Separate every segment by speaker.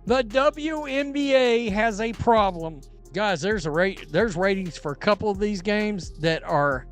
Speaker 1: The WNBA has a problem. Guys, there's ratings for a couple of these games that are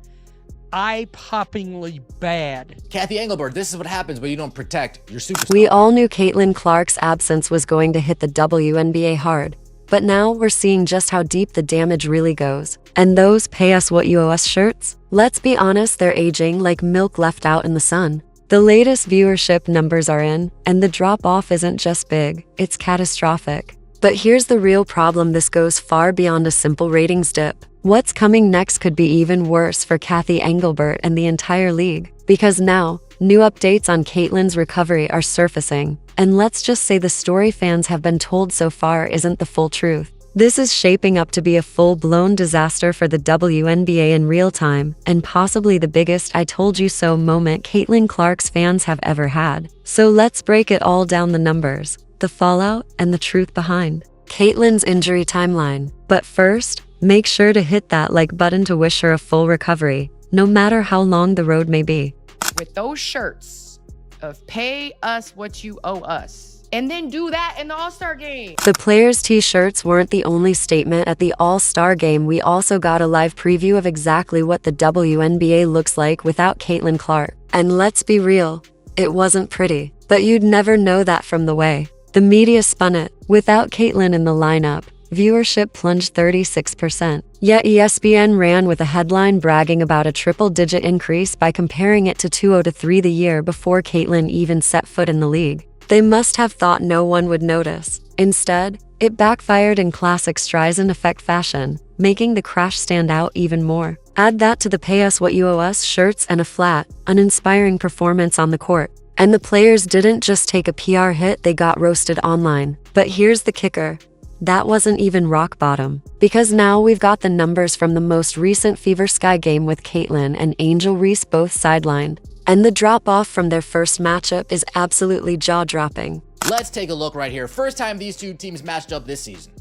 Speaker 1: eye-poppingly bad.
Speaker 2: Kathy Engelbert, this is what happens when you don't protect your superstar.
Speaker 3: We all knew Caitlin Clark's absence was going to hit the WNBA hard. But now we're seeing just how deep the damage really goes. And those pay us what you owe us shirts? Let's be honest, they're aging like milk left out in the sun. The latest viewership numbers are in, and the drop-off isn't just big, it's catastrophic. But here's the real problem: this goes far beyond a simple ratings dip. What's coming next could be even worse for Kathy Engelbert and the entire league. Because now, new updates on Caitlin's recovery are surfacing. And let's just say the story fans have been told so far isn't the full truth. This is shaping up to be a full-blown disaster for the WNBA in real time, and possibly the biggest "I told you so" moment Caitlin Clark's fans have ever had. So let's break it all down: the numbers, the fallout, and the truth behind Caitlin's injury timeline. But first, make sure to hit that like button to wish her a full recovery, no matter how long the road may be.
Speaker 4: With those shirts of "pay us what you owe us," and then do that in the All-Star game.
Speaker 3: The players' t-shirts weren't the only statement at the All-Star game. We also got a live preview of exactly what the WNBA looks like without Caitlin Clark. And let's be real, it wasn't pretty. But you'd never know that from the way the media spun it. Without Caitlin in the lineup, viewership plunged 36%. Yet ESPN ran with a headline bragging about a triple-digit increase by comparing it to 2003, the year before Caitlin even set foot in the league. They must have thought no one would notice. Instead, it backfired in classic Streisand effect fashion, making the crash stand out even more. Add that to the "pay us what you owe us" shirts and a flat, uninspiring performance on the court. And the players didn't just take a PR hit, they got roasted online. But here's the kicker: that wasn't even rock bottom. Because now we've got the numbers from the most recent Fever Sky game with Caitlin and Angel Reese both sidelined. And the drop-off from their first matchup is absolutely jaw-dropping.
Speaker 2: Let's take a look right here. First time these two teams matched up this season.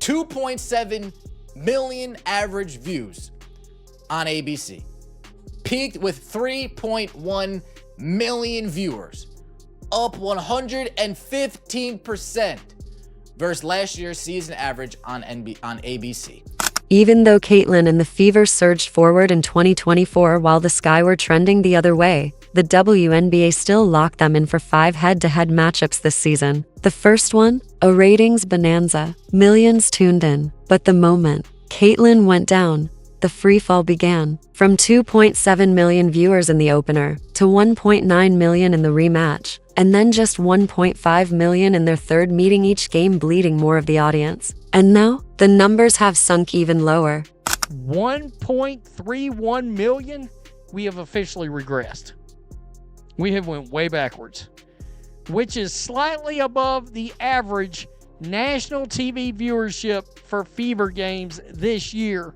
Speaker 2: 2.7 million average views on ABC. Peaked with 3.1 million viewers. Up 115% versus last year's season average on ABC.
Speaker 3: Even though Caitlin and the Fever surged forward in 2024 while the Sky were trending the other way, the WNBA still locked them in for 5 head-to-head matchups this season. The first one, a ratings bonanza. Millions tuned in. But the moment Caitlin went down, the freefall began. From 2.7 million viewers in the opener to 1.9 million in the rematch, and then just 1.5 million in their third meeting, each game bleeding more of the audience. And now, the numbers have sunk even lower.
Speaker 1: 1.31 million? We have officially regressed. We have went way backwards, which is slightly above the average national TV viewership for Fever games this year.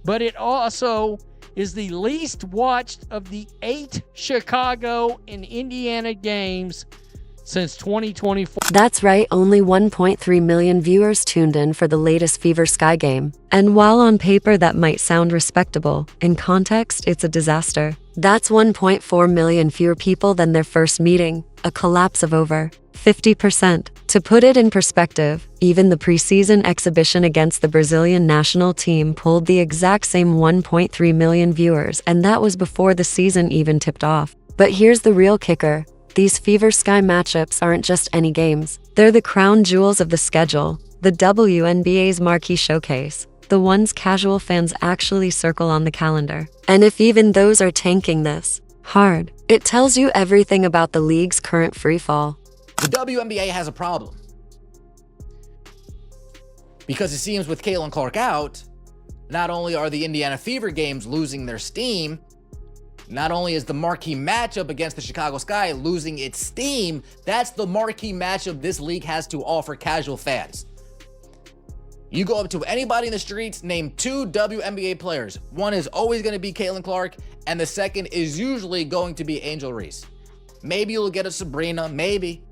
Speaker 1: But it also is the least watched of the 8 Chicago and Indiana games since 2024.
Speaker 3: That's right, only 1.3 million viewers tuned in for the latest Fever Sky game. And while on paper that might sound respectable, in context it's a disaster. That's 1.4 million fewer people than their first meeting, a collapse of over 50%. To put it in perspective, even the preseason exhibition against the Brazilian national team pulled the exact same 1.3 million viewers, and that was before the season even tipped off. But here's the real kicker. These Fever Sky matchups aren't just any games. They're the crown jewels of the schedule, the WNBA's marquee showcase, the ones casual fans actually circle on the calendar. And if even those are tanking this hard, it tells you everything about the league's current freefall.
Speaker 2: The WNBA has a problem. Because it seems with Caitlin Clark out, not only are the Indiana Fever games losing their steam, not only is the marquee matchup against the Chicago Sky losing its steam, that's the marquee matchup this league has to offer casual fans. You go up to anybody in the streets, name 2 WNBA players. One is always going to be Caitlin Clark, and the second is usually going to be Angel Reese. Maybe you'll get a Sabrina, maybe.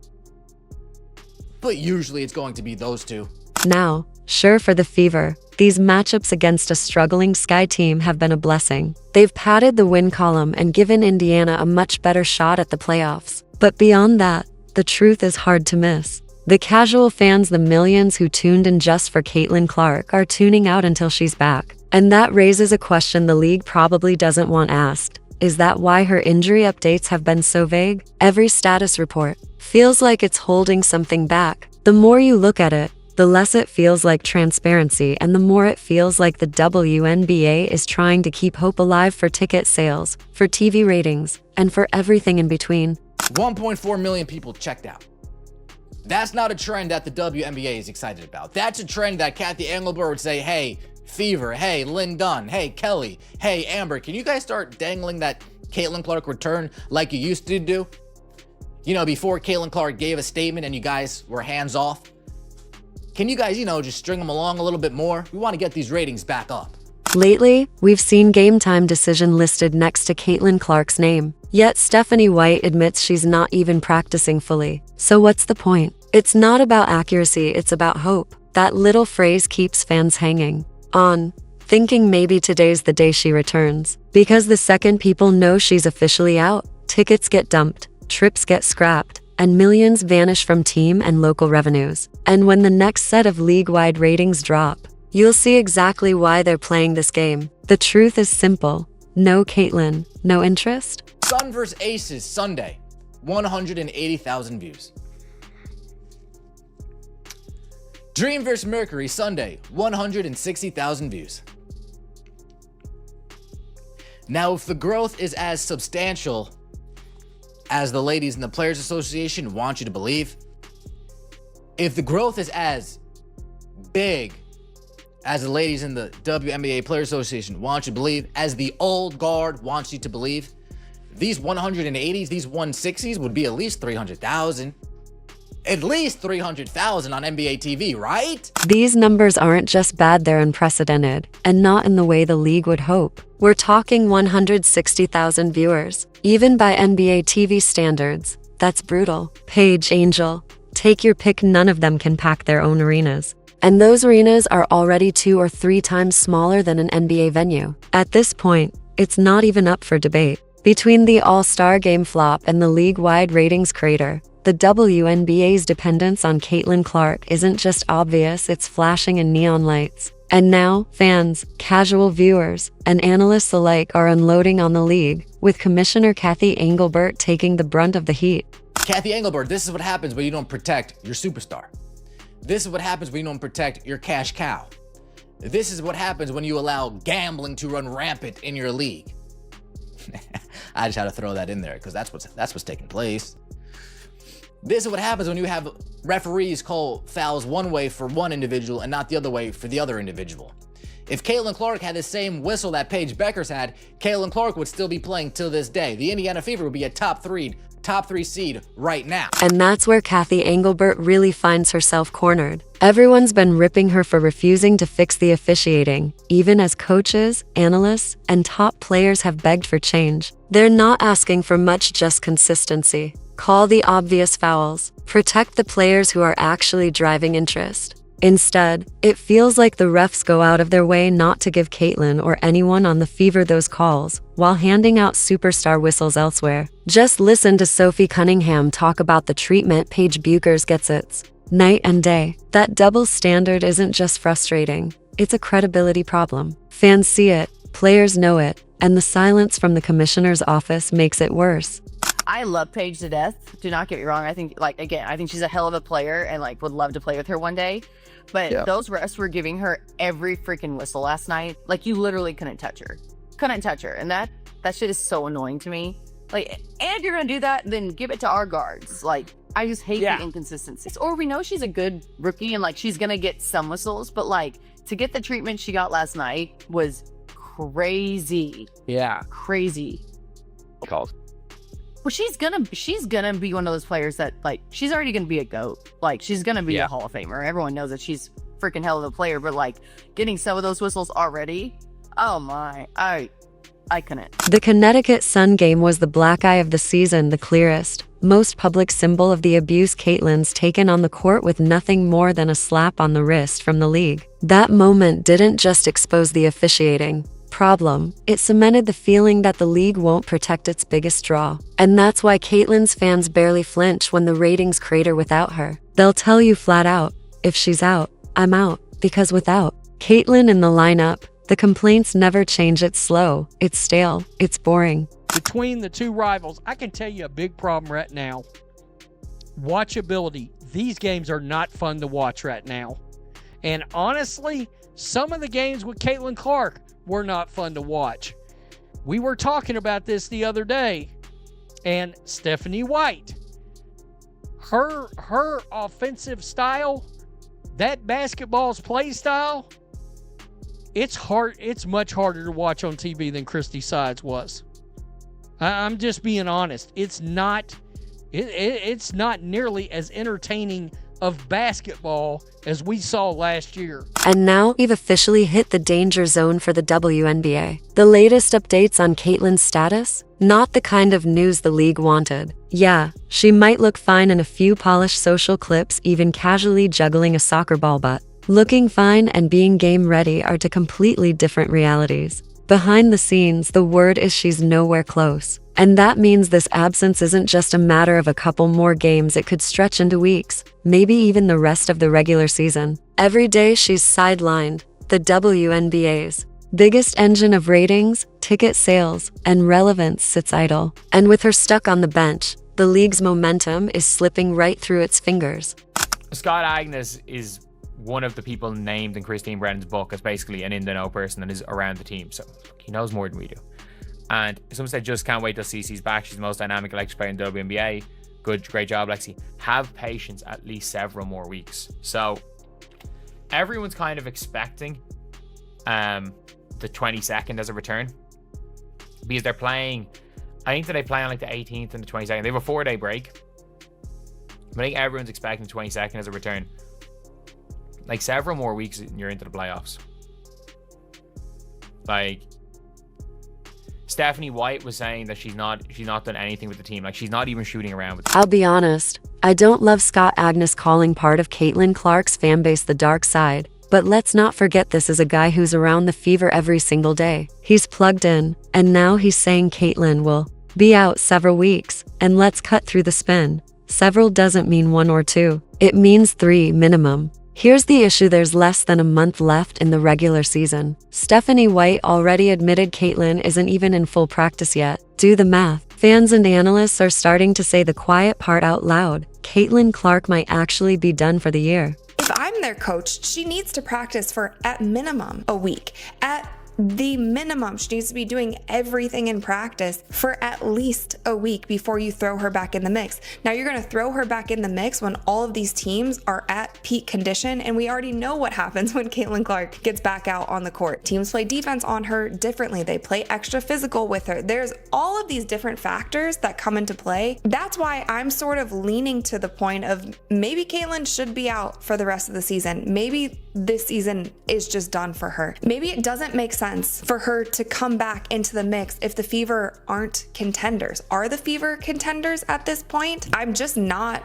Speaker 2: But usually it's going to be those 2.
Speaker 3: Now, sure, for the Fever, these matchups against a struggling Sky team have been a blessing. They've padded the win column and given Indiana a much better shot at the playoffs. But beyond that, the truth is hard to miss. The casual fans, the millions who tuned in just for Caitlin Clark, are tuning out until she's back. And that raises a question the league probably doesn't want asked. Is that why her injury updates have been so vague? Every status report feels like it's holding something back. The more you look at it, the less it feels like transparency, and the more it feels like the WNBA is trying to keep hope alive for ticket sales, for TV ratings, and for everything in between.
Speaker 2: 1.4 million people checked out. That's not a trend that the WNBA is excited about. That's a trend that Kathy Engelbert would say, hey, Fever, hey, Lynn Dunn, hey, Kelly, hey, Amber, can you guys start dangling that Caitlin Clark return like you used to do? You know, before Caitlin Clark gave a statement and you guys were hands off. Can you guys, just string them along a little bit more? We want to get these ratings back up.
Speaker 3: Lately, we've seen Game Time decision listed next to Caitlin Clark's name. Yet Stephanie White admits she's not even practicing fully. So what's the point? It's not about accuracy, it's about hope. That little phrase keeps fans hanging on, thinking maybe today's the day she returns. Because the second people know she's officially out, tickets get dumped, trips get scrapped, and millions vanish from team and local revenues. And when the next set of league-wide ratings drop, you'll see exactly why they're playing this game. The truth is simple. No Caitlin, no interest?
Speaker 2: Sun vs. Aces Sunday, 180,000 views. Dream vs. Mercury Sunday, 160,000 views. Now, if the growth is as substantial as the ladies in the Players Association want you to believe, if the growth is as big as the ladies in the WNBA Players Association want you to believe, as the old guard wants you to believe, these 180s, these 160s would be at least 300,000. At least 300,000 on NBA TV, right?
Speaker 3: These numbers aren't just bad, they're unprecedented, and not in the way the league would hope. We're talking 160,000 viewers. Even by NBA TV standards, that's brutal. Paige, Angel, take your pick, none of them can pack their own arenas. And those arenas are already 2 or 3 times smaller than an NBA venue. At this point, it's not even up for debate. Between the All-Star Game flop and the league-wide ratings crater, the WNBA's dependence on Caitlin Clark isn't just obvious, it's flashing in neon lights. And now, fans, casual viewers, and analysts alike are unloading on the league, with Commissioner Kathy Engelbert taking the brunt of the heat.
Speaker 2: Kathy Engelbert, this is what happens when you don't protect your superstar. This is what happens when you don't protect your cash cow. This is what happens when you allow gambling to run rampant in your league. I just had to throw that in there because that's what's taking place. This is what happens when you have referees call fouls one way for one individual and not the other way for the other individual. If Caitlin Clark had the same whistle that Paige Beckers had, Caitlin Clark would still be playing till this day. The Indiana Fever would be a top three seed right now.
Speaker 3: And that's where Kathy Engelbert really finds herself cornered. Everyone's been ripping her for refusing to fix the officiating, even as coaches, analysts, and top players have begged for change. They're not asking for much, just consistency. Call the obvious fouls. Protect the players who are actually driving interest. Instead, it feels like the refs go out of their way not to give Caitlin or anyone on the Fever those calls, while handing out superstar whistles elsewhere. Just listen to Sophie Cunningham talk about the treatment Paige Buchers gets. It's night and day. That double standard isn't just frustrating, it's a credibility problem. Fans see it, players know it, and the silence from the commissioner's office makes it worse.
Speaker 4: I love Paige to death. Do not get me wrong. I think, I think she's a hell of a player and, would love to play with her one day. But those refs were giving her every freaking whistle last night. You literally couldn't touch her. And that shit is so annoying to me. And if you're going to do that, then give it to our guards. I just hate the inconsistencies. Or we know she's a good rookie and, she's going to get some whistles. But, to get the treatment she got last night was crazy.
Speaker 1: Yeah.
Speaker 4: Crazy.
Speaker 5: Calls.
Speaker 4: Well, she's gonna be one of those players that she's already gonna be a GOAT. She's gonna be a Hall of Famer. Everyone knows that she's freaking hell of a player. But getting some of those whistles already, oh my, I couldn't.
Speaker 3: The Connecticut Sun game was the black eye of the season, the clearest, most public symbol of the abuse Caitlin's taken on the court with nothing more than a slap on the wrist from the league. That moment didn't just expose the officiating. Problem: it cemented the feeling that the league won't protect its biggest draw. And that's why Caitlyn's fans barely flinch when the ratings crater without her. They'll tell you flat out, if she's out, I'm out. Because without Caitlyn in the lineup, the complaints never change. It's slow, it's stale, it's boring.
Speaker 1: Between the two rivals, I can tell you a big problem right now. Watchability. These games are not fun to watch right now. And honestly, some of the games with Caitlin Clark were not fun to watch. We were talking about this the other day. And Stephanie White, her offensive style, that basketball's play style, it's much harder to watch on TV than Christy Sides was. I'm just being honest. It's not nearly as entertaining of basketball as we saw last year.
Speaker 3: And now we've officially hit the danger zone for the WNBA. The latest updates on Caitlyn's status? Not the kind of news the league wanted. Yeah, she might look fine in a few polished social clips, even casually juggling a soccer ball, but looking fine and being game ready are two completely different realities. Behind the scenes, the word is she's nowhere close. And that means this absence isn't just a matter of a couple more games, it could stretch into weeks, maybe even the rest of the regular season. Every day she's sidelined, the WNBA's biggest engine of ratings, ticket sales, and relevance sits idle. And with her stuck on the bench, the league's momentum is slipping right through its fingers.
Speaker 5: Scott Agnes is one of the people named in Christine Brennan's book as basically an in-the-know person that is around the team, so he knows more than we do. And someone said, just can't wait till Cece's back. She's the most dynamic electric player in the WNBA. Great job, Lexi. Have patience at least several more weeks. So everyone's kind of expecting the 22nd as a return, because they're playing, I think that they play on like the 18th and the 22nd. They have a 4-day break. I think everyone's expecting the 22nd as a return. Like several more weeks and you're into the playoffs. Like, Stephanie White was saying that she's not done anything with the team. Like, she's not even shooting around with the team.
Speaker 3: I'll be honest, I don't love Scott Agnes calling part of Caitlin Clark's fanbase the dark side. But let's not forget, this is a guy who's around the fever every single day. He's plugged in, and now he's saying Caitlin will be out several weeks. And let's cut through the spin. Several doesn't mean 1 or 2. It means 3 minimum. Here's the issue: there's less than a month left in the regular season. Stephanie White already admitted Caitlyn isn't even in full practice yet. Do the math. Fans and analysts are starting to say the quiet part out loud. Caitlin Clark might actually be done for the year.
Speaker 6: If I'm their coach, she needs to practice for at minimum a week. At the minimum, she needs to be doing everything in practice for at least a week before you throw her back in the mix. Now, you're going to throw her back in the mix when all of these teams are at peak condition, and we already know what happens when Caitlin Clark gets back out on the court. Teams play defense on her differently. They play extra physical with her. There's all of these different factors that come into play. That's why I'm sort of leaning to the point of maybe Caitlin should be out for the rest of the season. Maybe this season is just done for her. Maybe it doesn't make sense for her to come back into the mix if the Fever aren't contenders. Are the Fever contenders at this point? I'm just not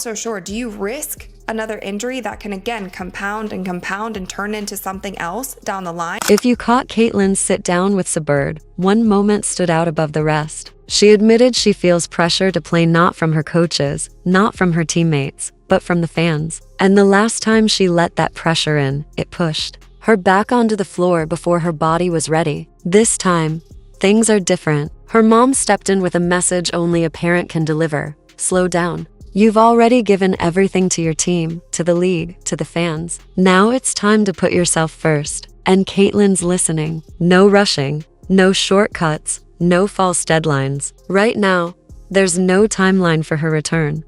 Speaker 6: so sure. Do you risk another injury that can again compound and turn into something else down the line?
Speaker 3: If you caught Caitlyn's sit down with Sabird, one moment stood out above the rest. She admitted she feels pressure to play, not from her coaches, not from her teammates, but from the fans. And the last time she let that pressure in, it pushed her back onto the floor before her body was ready. This time, things are different. Her mom stepped in with a message only a parent can deliver. Slow down. You've already given everything to your team, to the league, to the fans. Now it's time to put yourself first. And Caitlyn's listening. No rushing, no shortcuts, no false deadlines. Right now, there's no timeline for her return.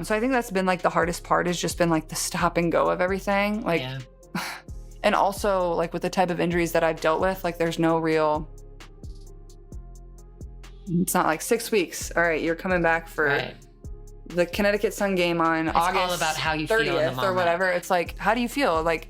Speaker 7: So I think that's been like the hardest part, has just been like the stop and go of everything. Like, yeah. And also like with the type of injuries that I've dealt with, like there's no real, it's not like 6 weeks. All right, you're coming back for the Connecticut Sun game on August all about how you 30th feel in the moment. Or whatever. It's like, how do you feel? Like,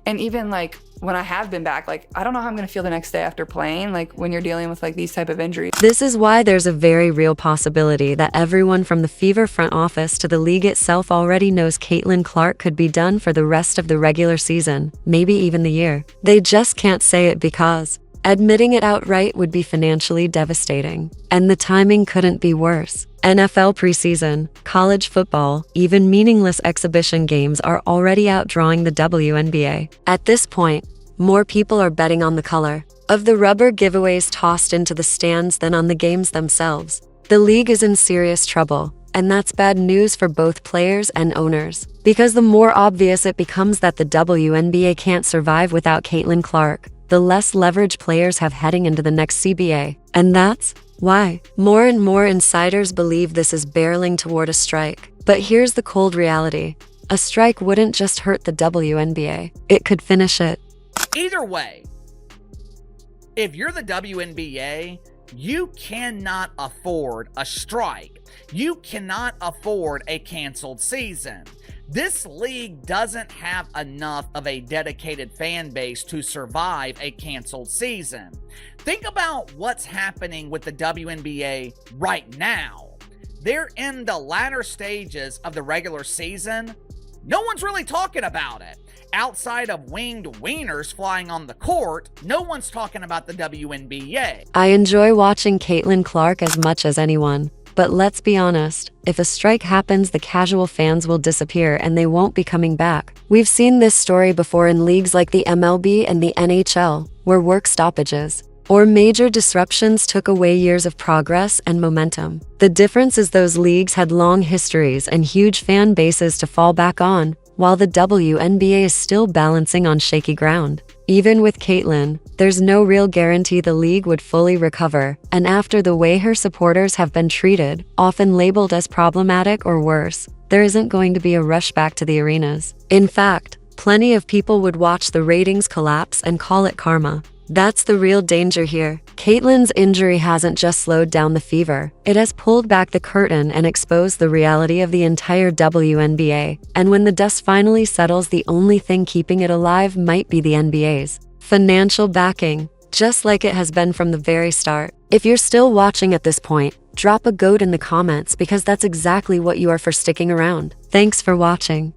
Speaker 7: and even like when I have been back, like I don't know how I'm gonna feel the next day after playing, like when you're dealing with like these type of injuries.
Speaker 3: This is why there's a very real possibility that everyone from the Fever front office to the league itself already knows Caitlin Clark could be done for the rest of the regular season, maybe even the year. They just can't say it because Admitting it outright would be financially devastating. And the timing couldn't be worse. NFL preseason, college football, even meaningless exhibition games are already outdrawing the WNBA. At this point, more people are betting on the color of the rubber giveaways tossed into the stands than on the games themselves. The league is in serious trouble, and that's bad news for both players and owners. Because the more obvious it becomes that the WNBA can't survive without Caitlin Clark, the less leverage players have heading into the next CBA. And that's why more and more insiders believe this is barreling toward a strike. But here's the cold reality. A strike wouldn't just hurt the WNBA. It could finish it.
Speaker 8: Either way, if you're the WNBA, you cannot afford a strike. You cannot afford a canceled season. This league doesn't have enough of a dedicated fan base to survive a canceled season. Think about what's happening with the WNBA right now. They're in the latter stages of the regular season. No one's really talking about it. Outside of winged wieners flying on the court, no one's talking about the WNBA.
Speaker 3: I enjoy watching Caitlin Clark as much as anyone. But let's be honest, if a strike happens, the casual fans will disappear and they won't be coming back. We've seen this story before in leagues like the MLB and the NHL, where work stoppages or major disruptions took away years of progress and momentum. The difference is those leagues had long histories and huge fan bases to fall back on, while the WNBA is still balancing on shaky ground. Even with Caitlin, there's no real guarantee the league would fully recover, and after the way her supporters have been treated, often labeled as problematic or worse, there isn't going to be a rush back to the arenas. In fact, plenty of people would watch the ratings collapse and call it karma. That's the real danger here. Caitlin's injury hasn't just slowed down the fever, it has pulled back the curtain and exposed the reality of the entire WNBA. And when the dust finally settles, the only thing keeping it alive might be the NBA's financial backing, just like it has been from the very start. If you're still watching at this point, drop a goat in the comments because that's exactly what you are for sticking around. Thanks for watching.